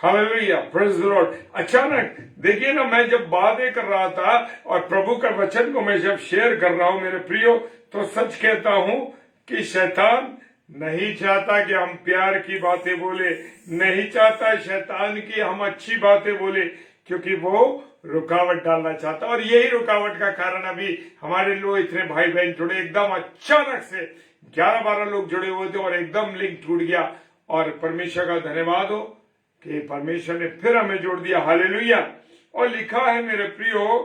Hallelujah, praise the Lord. अचानक देखिए ना, मैं जब बातें कर रहा था और प्रभु का वचन को मैं जब शेयर कर रहा हूं मेरे प्रियो, तो सच कहता हूं कि शैतान नहीं चाहता कि हम प्यार की बातें बोले, नहीं चाहता शैतान की हम अच्छी बातें बोले, क्योंकि वो रुकावट डालना चाहता। और यही रुकावट का कारण अभी हमारे लोग इतने भाई बहन जुड़े, एकदम अचानक से 11-12 लोग जुड़े हुए थे और एकदम लिंक टूट गया। और परमेश्वर का धन्यवाद हो कि परमेश्वर ने फिर हमें जोड़ दिया। हालेलुया। और लिखा है मेरे प्रियो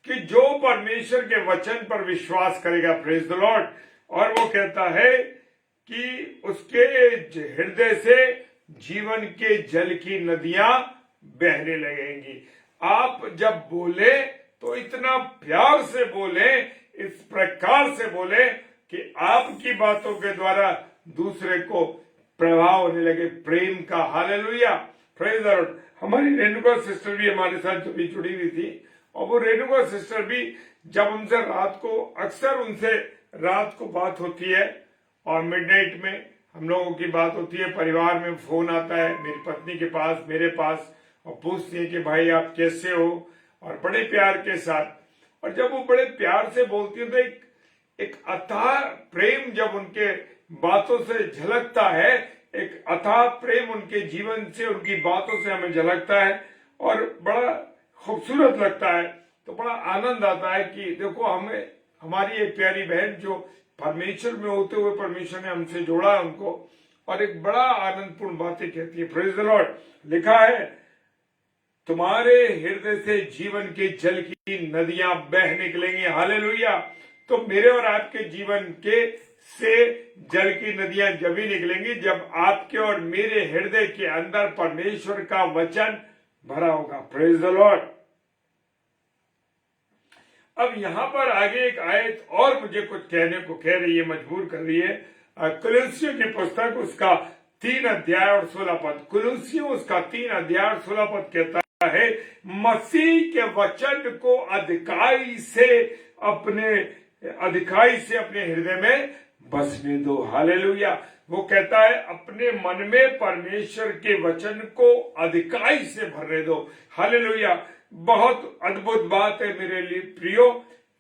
कि जो परमेश्वर के वचन पर विश्वास करेगा, प्रेज द लॉर्ड, और वो कहता है कि उसके हृदय से जीवन के जल की नदियां बहने लगेंगी। आप जब बोले तो इतना प्यार से बोले, इस प्रकार से बोले कि आपकी बातों के द्वारा दूसरे को प्रभाव होने लगे प्रेम का। Hallelujah, praise the Lord. हमारी रेणुका सिस्टर भी हमारे साथ जो भी जुड़ी हुई थी, और वो रेणुका सिस्टर भी जब हमसे रात को, अक्सर उनसे रात को बात होती है और मिडनाइट में हम लोगों की बात होती है, परिवार में फोन आता है मेरी पत्नी के पास, मेरे पास, और पूछती है कि भाई आप कैसे हो, और बड़े प्यार के साथ। और जब वो बड़े प्यार से बोलती है तो एक अथाह प्रेम जब उनके बातों से झलकता है, एक अथाह प्रेम उनके जीवन से, उनकी बातों से हमें झलकता है और बड़ा खूबसूरत लगता है। तो बड़ा आनंद आता है कि देखो, हमें हमारी एक प्यारी बहन जो परमेश्वर में होते हुए परमेश्वर ने हमसे जोड़ा है उनको, और एक बड़ा आनंदपूर्ण बातें कहती है। Praise the Lord. लिखा है तुम्हारे हृदय से जीवन के जल की नदियां बह निकलेंगी। हालेलुया। तो मेरे और आपके जीवन के से जल की नदियां जब ही निकलेंगी जब आपके और मेरे हृदय के अंदर परमेश्वर का वचन भरा होगा। Praise the Lord. अब यहां पर आगे एक आयत और मुझे कुछ कहने को कह रही है, मजबूर कर रही है। कुलुस्सियों की पुस्तक उसका 3 अध्याय और 16 पद, कुलुस्सियों उसका 3 अध्याय और 16 पद कहता है, मसीह के वचन को अधिकाई से अपने हृदय में बसने दो। हालेलुया। वो कहता है अपने मन में परमेश्वर के वचन को अधिकाई से भरने दो। हालेलुया। बहुत अद्भुत बात है मेरे लिए प्रियो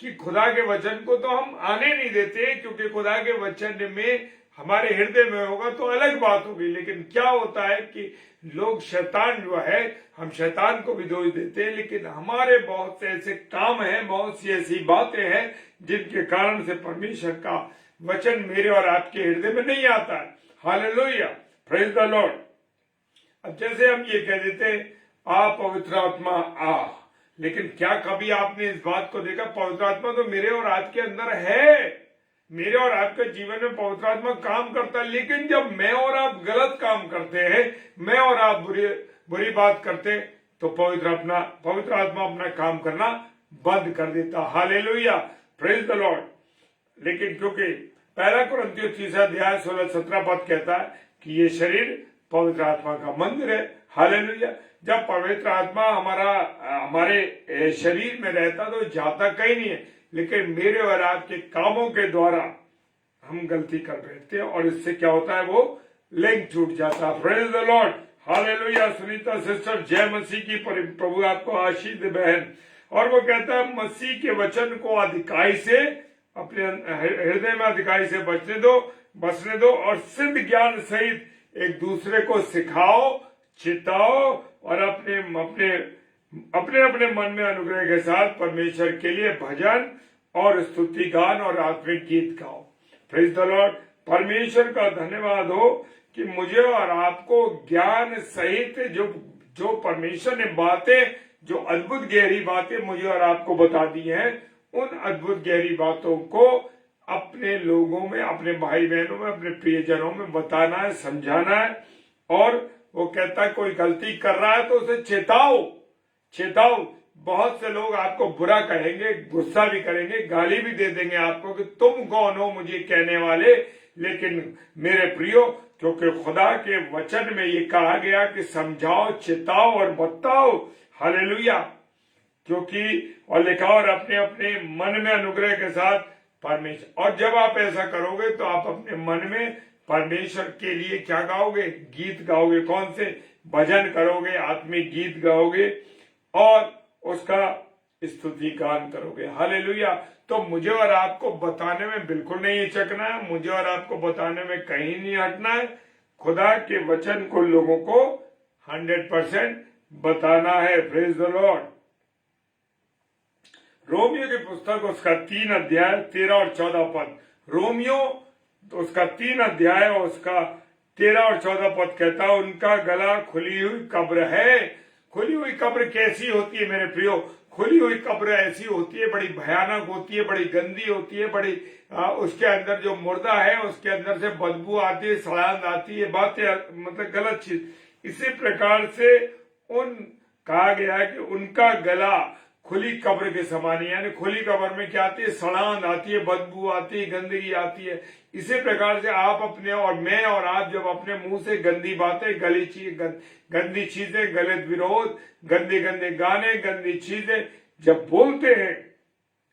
कि खुदा के वचन को तो हम आने नहीं देते, क्योंकि खुदा के वचन में हमारे हृदय में होगा तो अलग बात होगी। लेकिन क्या होता है कि लोग, शैतान जो है, हम शैतान को भी दोष देते हैं, लेकिन हमारे बहुत से ऐसे काम हैं, बहुत सी ऐसी बातें हैं जिनके कारण से परमेश्वर का वचन मेरे और आपके हृदय में नहीं आता है। Hallelujah, praise the Lord. अब जैसे हम ये कह देते हैं आ पवित्र आत्मा आ, लेकिन क्या कभी आपने इस बात को देखा, पवित्र आत्मा तो मेरे और आपके अंदर है, मेरे और आपके जीवन में पवित्र आत्मा काम करता है। लेकिन जब मैं और आप गलत काम करते हैं, मैं और आप बुरी बात करते हैं, तो पवित्र आत्मा अपना काम करना बंद कर देता। Hallelujah, praise the Lord. लेकिन क्योंकि 1 कुरिन्थियों 3 अध्याय 16-17 पद कहता है कि ये शरीर पवित्र आत्मा का मंदिर है। हालेलुया। जब पवित्र आत्मा हमारे शरीर में रहता तो जाता कहीं नहीं है, लेकिन मेरे और आपके कामों के द्वारा हम गलती कर बैठते हैं और इससे क्या होता है, वो लिंक टूट जाता है। Praise the Lord. Hallelujah. Sunita sister, जय मसीह की। प्रभु आपको आशीष दे बहन। और वो कहता है मसीह के वचन को अधिकाई से अपने हृदय में अधिकाई से बसने दो और सिद्ध ज्ञान सहित एक दूसरे को सिखाओ, चिताओ और अपने मन में अनुग्रह के साथ परमेश्वर के लिए भजन और स्तुति गान और आत्मिक गीत गाओ। Praise the Lord. परमेश्वर का धन्यवाद हो कि मुझे और आपको ज्ञान सहित जो परमेश्वर ने बातें, जो अद्भुत गहरी बातें मुझे और आपको बता दी हैं, उन अद्भुत गहरी बातों को अपने लोगों में, अपने भाई बहनों में, अपने प्रियजनों में बताना है, समझाना है। और वो कहता है कोई गलती कर रहा है तो उसे चेताओ। बहुत से लोग आपको बुरा कहेंगे, गुस्सा भी करेंगे, गाली भी दे देंगे आपको कि तुम कौन हो मुझे कहने वाले। लेकिन मेरे प्रियो, क्योंकि खुदा के वचन में ये कहा गया कि समझाओ, चिताओ और बताओ। हालेलुया। क्योंकि और लिखा और अपने मन में अनुग्रह के साथ परमेश्वर। और जब आप ऐसा करोगे तो आप अपने मन में परमेश्वर के लिए क्या गाओगे? गीत गाओगे। कौन से? भजन करोगे, आत्मिक गीत गाओगे और उसका स्तुति गान करोगे। हालेलुया। तो मुझे और आपको बताने में बिल्कुल नहीं हिचकना है, मुझे और आपको बताने में कहीं नहीं हटना है। खुदा के वचन को लोगों को 100% बताना है। Praise the Lord. रोमियो की पुस्तक उसका 3 अध्याय 13 और 14 पद। रोमियो तो उसका 3 अध्याय और उसका 13 और 14 पद कहता है, उनका गला खुली हुई कब्र है। खुली हुई कब्र कैसी होती है मेरे प्रियो? खुली हुई कब्र ऐसी होती है, बड़ी भयानक होती है, बड़ी गंदी होती है, बड़ी उसके अंदर जो मुर्दा है उसके अंदर से बदबू आती है, सड़ांध आती है, बातें मतलब गलत चीज। इसी प्रकार से उन कहा गया है कि उनका गला खुली कब्र के समान है। यानी खुली कब्र में क्या आती है? सड़ांध आती है, बदबू आती है, गंदगी आती है। इसी प्रकार से आप अपने और मैं और आप जब अपने मुंह से गंदी बातें, गंदी चीजें, गलत विरोध, गंदे गंदे गाने, गंदी चीजें जब बोलते हैं,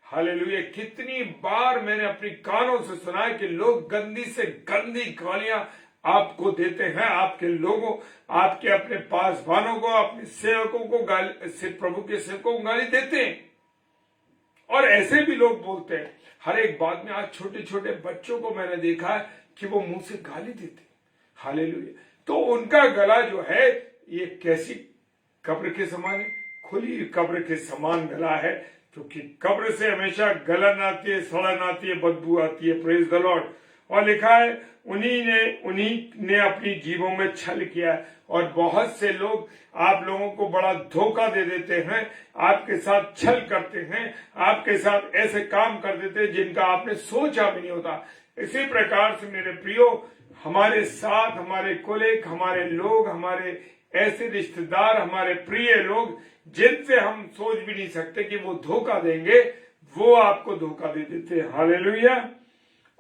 हालेलुया। कितनी बार मैंने अपनी कानों से सुना है कि लोग गंदी से गंदी गालियां आपको देते हैं, आपके लोगों, आपके अपने पासवानों को, अपने सेवकों को गाली, प्रभु के सेवकों को गाली देते हैं। और ऐसे भी लोग बोलते हैं हर एक बात में। आज छोटे छोटे बच्चों को मैंने देखा है कि वो मुंह से गाली देते हैं। हालेलुया। तो उनका गला जो है ये कैसी कब्र के समान है? खुली कब्र के समान गला है, क्योंकि कब्र से हमेशा गलन आती है, सड़न आती है, बदबू आती है। Praise the Lord. और लिखा है उन्हीं ने अपनी जीवों में छल किया है। और बहुत से लोग आप लोगों को बड़ा धोखा दे देते हैं, आपके साथ छल करते हैं, आपके साथ ऐसे काम कर देते हैं जिनका आपने सोचा भी नहीं होता। इसी प्रकार से मेरे प्रियो, हमारे साथ हमारे कोलेग, हमारे लोग, हमारे ऐसे रिश्तेदार, हमारे प्रिय लोग जिनसे हम सोच भी नहीं सकते कि वो धोखा देंगे, वो आपको धोखा दे देते हैं। हालेलुया।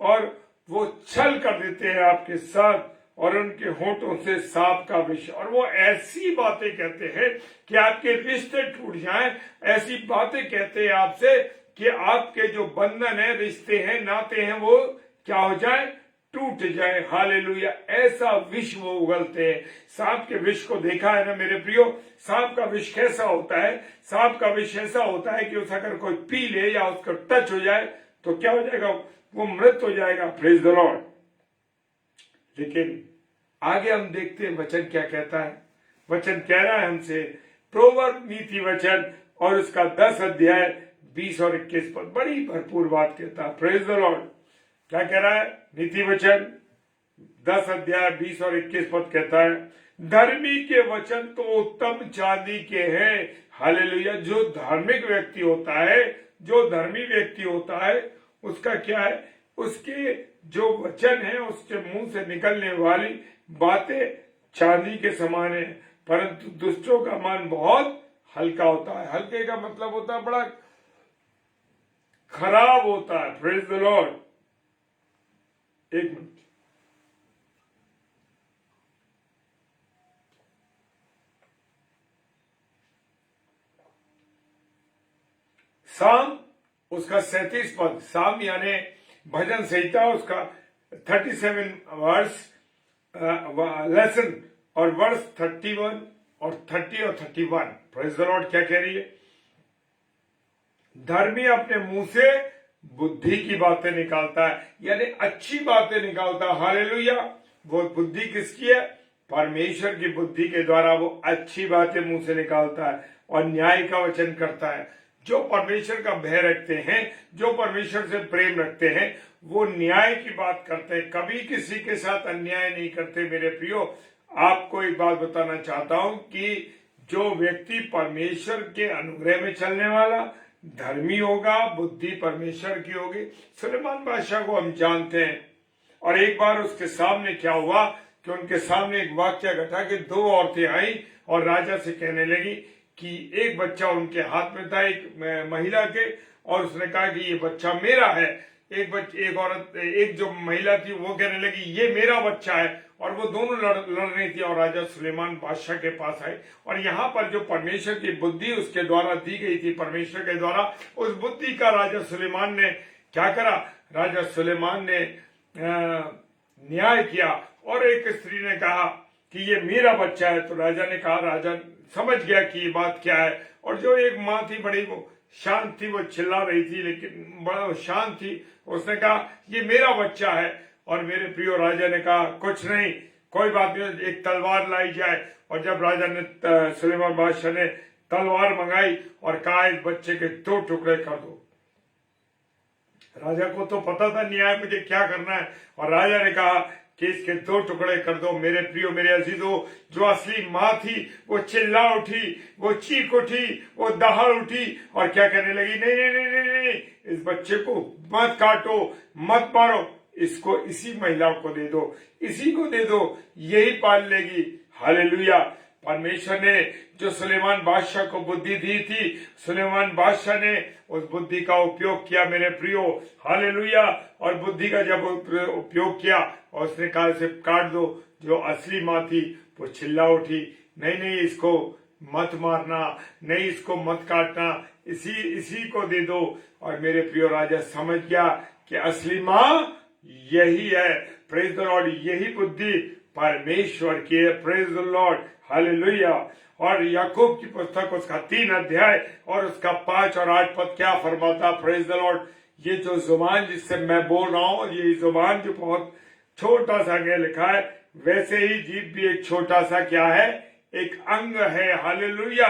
और वो छल कर देते हैं आपके साथ, और उनके होठों से सांप का विष, और वो ऐसी बातें कहते हैं कि आपके रिश्ते टूट जाएं, ऐसी बातें कहते हैं आपसे कि आपके जो बंधन है, रिश्ते हैं, नाते हैं, वो क्या हो जाए? टूट जाए। हालेलुया। ऐसा विष वो उगलते हैं। सांप के विष को देखा है ना मेरे प्रियो? सांप का विष कैसा होता है? सांप का विष ऐसा होता है कि उस अगर कोई पी ले या उसका टच हो जाए तो क्या हो जाएगा? वो मृत हो जाएगा। Praise the Lord. लेकिन आगे हम देखते हैं वचन क्या कहता है। वचन कह रहा है हमसे, प्रोवर्ब नीति वचन और उसका 10 अध्याय 20 और 21 पद बड़ी भरपूर बात कहता है। Praise the Lord. क्या कह रहा है? नीति वचन 10 अध्याय 20 और 21 पद कहता है, धर्मी के वचन तो उत्तम चांदी के हैं। हालेलुया। जो धार्मिक व्यक्ति होता है, जो धर्मी व्यक्ति होता है, उसका क्या है? उसके जो वचन है, उसके मुंह से निकलने वाली बातें चांदी के समान है, परंतु दुष्टों का मन बहुत हल्का होता है। हल्के का मतलब होता है बड़ा खराब होता है। Praise the Lord. एक मिनट। साम उसका 37 पद, साम यानी भजन संहिता, उसका 37 वर्ष लेसन और वर्ष 31 और 30 और 31। Praise the Lord. क्या कह रही है? धर्मी अपने मुंह से बुद्धि की बातें निकालता है, यानी अच्छी बातें निकालता है। हालेलुया। वो बुद्धि किसकी है? परमेश्वर की बुद्धि के द्वारा वो अच्छी बातें मुंह से निकालता है और न्याय का वचन करता है। जो परमेश्वर का भय रखते हैं, जो परमेश्वर से प्रेम रखते हैं, वो न्याय की बात करते हैं, कभी किसी के साथ अन्याय नहीं करते। मेरे प्रियो, आपको एक बात बताना चाहता हूं कि जो व्यक्ति परमेश्वर के अनुग्रह में चलने वाला धर्मी होगा, बुद्धि परमेश्वर की होगी। सुलेमान बादशाह को हम जानते हैं, और एक बार उसके सामने क्या हुआ कि उनके सामने एक वाक्य घटा कि 2 औरतें आई और राजा से कहने लगी कि एक बच्चा उनके हाथ में था, एक महिला के, और उसने कहा कि ये बच्चा मेरा है। एक औरत, एक जो महिला थी, वो कहने लगी ये मेरा बच्चा है, और वो दोनों लड़ रही थी और राजा सुलेमान बादशाह के पास आए। और यहाँ पर जो परमेश्वर की बुद्धि उसके द्वारा दी गई थी, परमेश्वर के द्वारा, उस बुद्धि का राजा सुलेमान ने क्या करा? राजा सुलेमान ने न्याय किया। और एक स्त्री ने कहा कि ये मेरा बच्चा है, तो राजा ने कहा, राजा समझ गया कि ये बात क्या है। और जो एक माँ थी बड़ी वो शांत थी, वो चिल्ला रही थी लेकिन बड़ा शांत थी, उसने कहा ये मेरा बच्चा है। और मेरे प्रियो राजा ने कहा कुछ नहीं, कोई बात नहीं, एक तलवार लाई जाए। और जब राजा ने सुलेमान बादशाह ने तलवार मंगाई और कहा इस बच्चे के 2 टुकड़े कर दो। राजा को तो पता था न्याय मुझे क्या करना है, और राजा ने कहा कि इसके 2 टुकड़े कर दो। मेरे प्रियो, मेरे अजीजों, जो असली माँ थी वो चिल्ला उठी, वो चीख उठी, वो दहाड़ उठी और क्या कहने लगी, नहीं नहीं नहीं नहीं नहीं, इस बच्चे को मत काटो, मत मारो, इसको इसी महिला को दे दो, इसी को दे दो, यही पाल लेगी। हालेलुया। परमेश्वर ने जो सुलेमान बादशाह को बुद्धि दी थी, सुलेमान बादशाह ने उस बुद्धि का उपयोग किया मेरे प्रियो। हालेलुया। और बुद्धि का जब उपयोग किया और उसने कहा इसे काट दो, जो असली माँ थी वो चिल्ला उठी, नहीं नहीं, इसको मत मारना, नहीं इसको मत काटना, इसी को दे दो। और मेरे प्रियो राजा समझ गया कि असली माँ यही है। Praise the Lord. यही बुद्धि परमेश्वर की है। Praise the Lord. हालेलुया। और याकूब की पुस्तक उसका 3 अध्याय और उसका 5 और 8 पद क्या फरमाता। Praise the Lord. ये जो जुबान जिससे मैं बोल रहा हूं, ये जुबान जो बहुत छोटा सा क्या लिखा है, वैसे ही जीभ भी एक छोटा सा क्या है, एक अंग है। हालेलुया।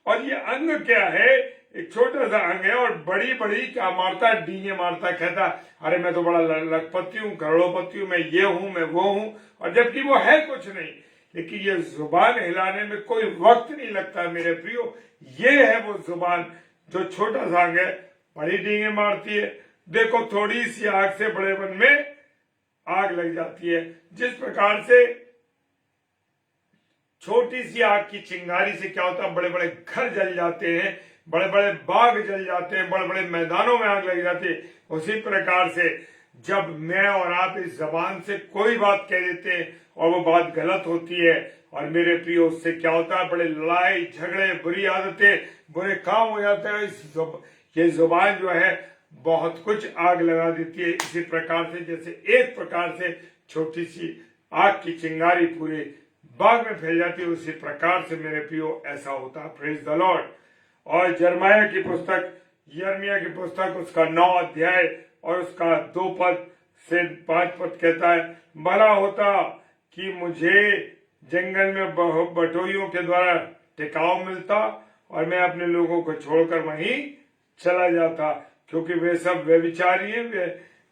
और ये अंग क्या है, एक छोटा सा अंग है, और बड़ी बड़ी क्या मारता, डींगे मारता, कहता अरे मैं तो बड़ा लखपति हूँ, करोड़पति हूँ, मैं ये हूँ, मैं वो हूँ, और जबकि वो है कुछ नहीं। लेकिन ये जुबान हिलाने में कोई वक्त नहीं लगता मेरे प्रियो। ये है वो जुबान जो छोटा सा अंग है, बड़ी डींगे मारती है। देखो थोड़ी सी आग से बड़े वन में आग लग जाती है। जिस प्रकार से छोटी सी आग की चिंगारी से क्या होता है, बड़े बड़े घर जल जाते हैं, बड़े बड़े बाग जल जाते हैं, बड़े बड़े मैदानों में आग लग जाती है। उसी प्रकार से जब मैं और आप इस जबान से कोई बात कह देते हैं और वो बात गलत होती है, और मेरे प्रियो उससे क्या होता है, बड़े लड़ाई झगड़े, बुरी आदतें, बुरे काम हो जाते हैं। ये जुबान जो है बहुत कुछ आग लगा देती है। इसी प्रकार से जैसे एक प्रकार से छोटी सी आग की चिंगारी पूरे बाग में फैल जाती है, उसी प्रकार से मेरे प्रियो ऐसा होता है। Praise the Lord. और यिर्मयाह की पुस्तक, यिर्मयाह की पुस्तक उसका 9 अध्याय और उसका 2 पद से 5 पद कहता है, भला होता कि मुझे जंगल में बटोहियों के द्वारा टिकाव मिलता और मैं अपने लोगों को छोड़कर वहीं चला जाता, क्योंकि वे सब व्यभिचारी हैं,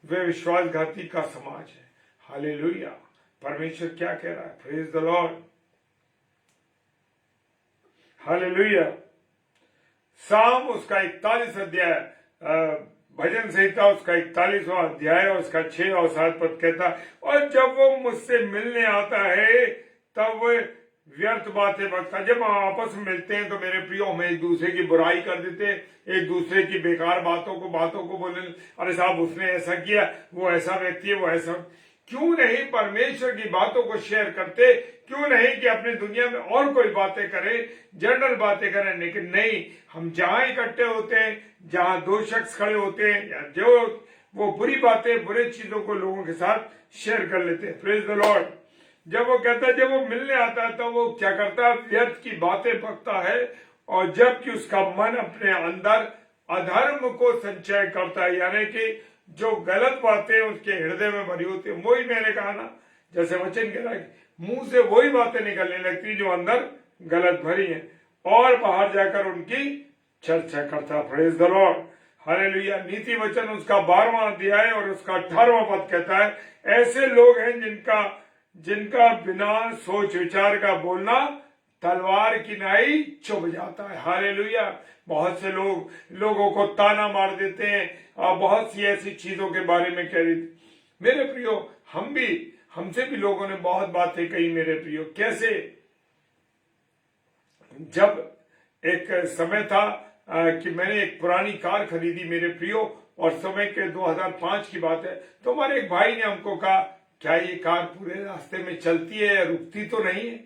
वे विश्वासघाती का समाज है। हालेलुया। परमेश्वर क्या कह रहा है। Praise the Lord. हालेलुया। साम उसका 41 अध्याय, भजन संहिता उसका 41वां अध्याय और उसका 6 और 7 पद कहता है, और जब वो मुझसे मिलने आता है तब वो व्यर्थ बातें बकता। जब हम आपस में मिलते हैं तो मेरे प्रियो हम एक दूसरे की बुराई कर देते हैं, एक दूसरे की बेकार बातों को बोले, अरे साहब उसने ऐसा किया, वो ऐसा व्यक्ति है, वो ऐसा। क्यों नहीं परमेश्वर की बातों को शेयर करते, क्यों नहीं कि अपनी दुनिया में और कोई बातें करें, जनरल बातें करें। लेकिन नहीं, हम जहां इकट्ठे होते हैं, जहां 2 शख्स खड़े होते हैं, या जो वो बुरी बातें, बुरे चीजों को लोगों के साथ शेयर कर लेते हैं। Praise the Lord. जब वो कहता है, जब वो मिलने आता है तो वो क्या करता है, व्यर्थ की बातें बकता है, और जबकि उसका मन अपने अंदर अधर्म को संचय करता है, यानी कि जो गलत बातें उसके हृदय में भरी होती है। वही मैंने कहा ना, जैसे वचन कह रहा है, मुंह से वही बातें निकलने लगती जो अंदर गलत भरी है, और बाहर जाकर उनकी चर्चा करता। Praise the Lord. हालेलुया। नीति वचन उसका 12वां अध्याय और उसका 18वां पद कहता है, ऐसे लोग हैं जिनका बिना सोच विचार का बोलना तलवार की नाई चुभ जाता है। हालेलुया। बहुत से लोगों को ताना मार देते हैं और बहुत सी ऐसी चीजों के बारे में कह देते। मेरे प्रियो, हमसे भी लोगों ने बहुत बातें कही मेरे प्रियो। कैसे? जब एक समय था कि मैंने एक पुरानी कार खरीदी मेरे प्रियो, और समय के 2005 की बात है, तो हमारे एक भाई ने हमको कहा, क्या ये कार पूरे रास्ते में चलती है या रुकती तो नहीं है?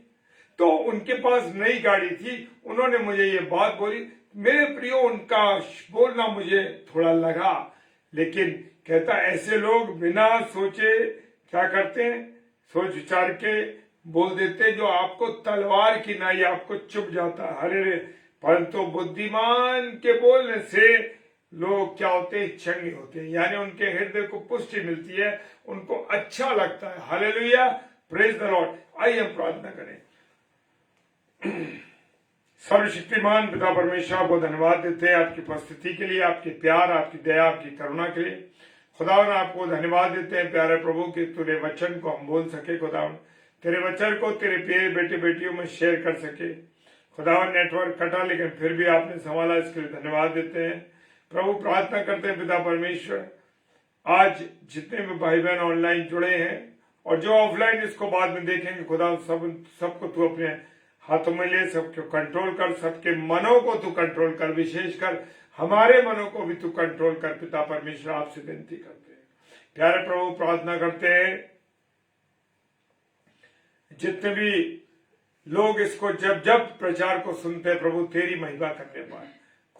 तो उनके पास नई गाड़ी थी, उन्होंने मुझे ये बात बोली। मेरे प्रियो, उनका बोलना मुझे थोड़ा लगा, लेकिन कहता ऐसे लोग बिना सोचे क्या करते हैं, सोच विचार के बोल देते हैं, जो आपको तलवार की नाई आपको चुभ जाता है। हरे परंतु बुद्धिमान के बोलने से लोग क्या होते हैं, चंगे होते हैं, यानी उनके हृदय को पुष्टि मिलती है, उनको अच्छा लगता है। Hallelujah, praise the Lord. आइए हम प्रार्थना करें। सर्वशक्तिमान पिता परमेश्वर, आपको धन्यवाद देते हैं आपकी उपस्थिति के लिए, आपके प्यार, आपकी दया, आपकी करुणा के लिए। खुदावन आपको धन्यवाद देते हैं प्यारे प्रभु कि तेरे वचन को हम बोल सके, खुदावन तेरे वचन को तेरे प्यारे बेटे बेटियों में शेयर कर सके। खुदावन नेटवर्क कटा लेकिन फिर भी आपने संभाला, इसके लिए धन्यवाद देते हैं प्रभु। प्रार्थना करते हैं पिता परमेश्वर, आज जितने भी भाई बहन ऑनलाइन जुड़े हैं और जो ऑफलाइन इसको बाद में देखेंगे, खुदा सबको तू अपने हाथों में ले, सबको कंट्रोल कर, सबके मनों को तू कंट्रोल कर, विशेषकर हमारे मनों को भी तू कंट्रोल कर। पिता परमेश्वर आपसे विनती करते हैं प्यारे प्रभु, प्रार्थना करते हैं जितने भी लोग इसको जब जब प्रचार को सुनते हैं प्रभु, तेरी महिमा करने पाए।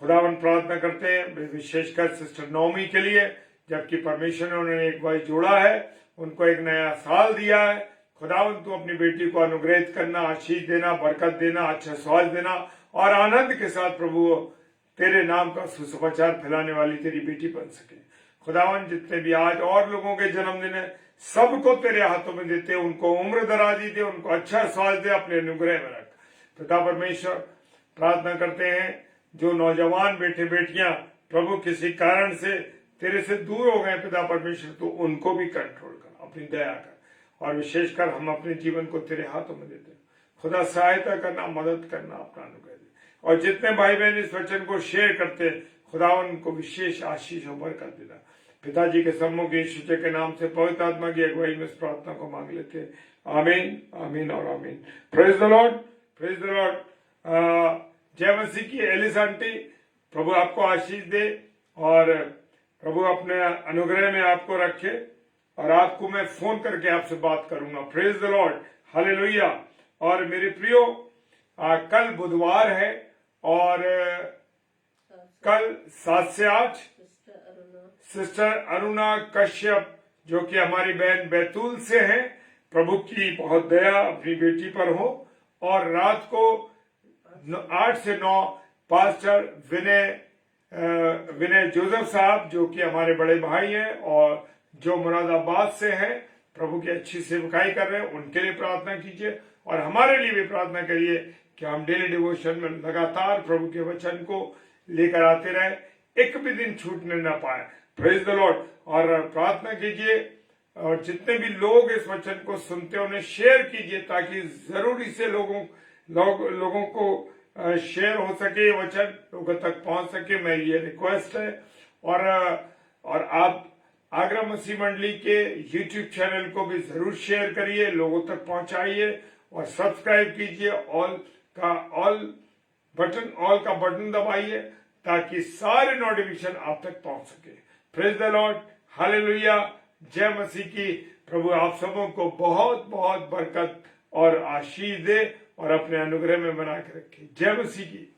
खुदावन प्रार्थना करते हैं विशेषकर सिस्टर नौमी के लिए, जबकि परमेश्वर ने उन्होंने एक भाई जोड़ा है, उनको एक नया साल दिया है। खुदावन तू अपनी बेटी को अनुग्रहित करना, आशीष देना, बरकत देना, अच्छा स्वास्थ्य देना और आनंद के साथ प्रभु तेरे नाम का सुसमाचार फैलाने वाली तेरी बेटी बन सके। खुदावन जितने भी आज और लोगों के जन्मदिन है, सबको तेरे हाथों में देते, उनको उम्र दराजी दे, उनको अच्छा स्वास्थ्य दे, अपने अनुग्रह में रख। पिता परमेश्वर प्रार्थना करते हैं जो नौजवान बेटे बेटियां प्रभु किसी कारण से तेरे से दूर हो गए, पिता परमेश्वर तो उनको भी कंट्रोल कर, अपनी दया कर। और विशेषकर हम अपने जीवन को तेरे हाथों में देते हैं, खुदा सहायता करना, मदद करना, अपना अनुग्रह दे। और जितने भाई बहन इस वचन को शेयर करते हैं, खुदा उनको विशेष आशीष और बरकत देना। पिताजी के सम्मुख यीशु के नाम से पवित्र आत्मा की अगुवाई में इस प्रार्थना को मांग लेते हैं। आमीन, आमीन और आमीन। Praise the Lord, praise the Lord. जय मसीह की। एलिस आंटी, प्रभु आपको आशीष दे और प्रभु अपने अनुग्रह में आपको रखे, और आपको मैं फोन करके आपसे बात करूंगा। Praise the Lord, hallelujah. और मेरे प्रियो, कल बुधवार है और कल 7 से 8 सिस्टर अरुणा कश्यप, जो कि हमारी बहन बैतूल से हैं, प्रभु की बहुत दया अपनी बेटी पर हो। और रात को 8 से 9 पास्टर विनय जोसेफ साहब, जो कि हमारे बड़े भाई हैं और जो मुरादाबाद से हैं, प्रभु की अच्छी सेवकाई कर रहे हैं, उनके लिए प्रार्थना कीजिए। और हमारे लिए भी प्रार्थना करिए कि हम डेली डिवोशन में लगातार प्रभु के वचन को लेकर आते रहे, एक भी दिन छूटने न पाए। Praise the Lord. और प्रार्थना कीजिए, और जितने भी लोग इस वचन को सुनते हैं उन्हें शेयर कीजिए, ताकि जरूरी से लोगों को शेयर हो सके, वचन लोगों तक पहुंच सके। मैं ये रिक्वेस्ट है। और आप आगरा मसीह मंडली के यूट्यूब चैनल को भी जरूर शेयर करिए, लोगों तक पहुंचाइए और सब्सक्राइब कीजिए। ऑल का बटन दबाइए ताकि सारे नोटिफिकेशन आप तक पहुंच सके। प्रेज द लॉर्ड, हालेलुया, जय मसीह की। प्रभु आप सबों को बहुत बहुत बरकत और आशीष दे और अपने अनुग्रह में बना के रखे। जय मसीह की।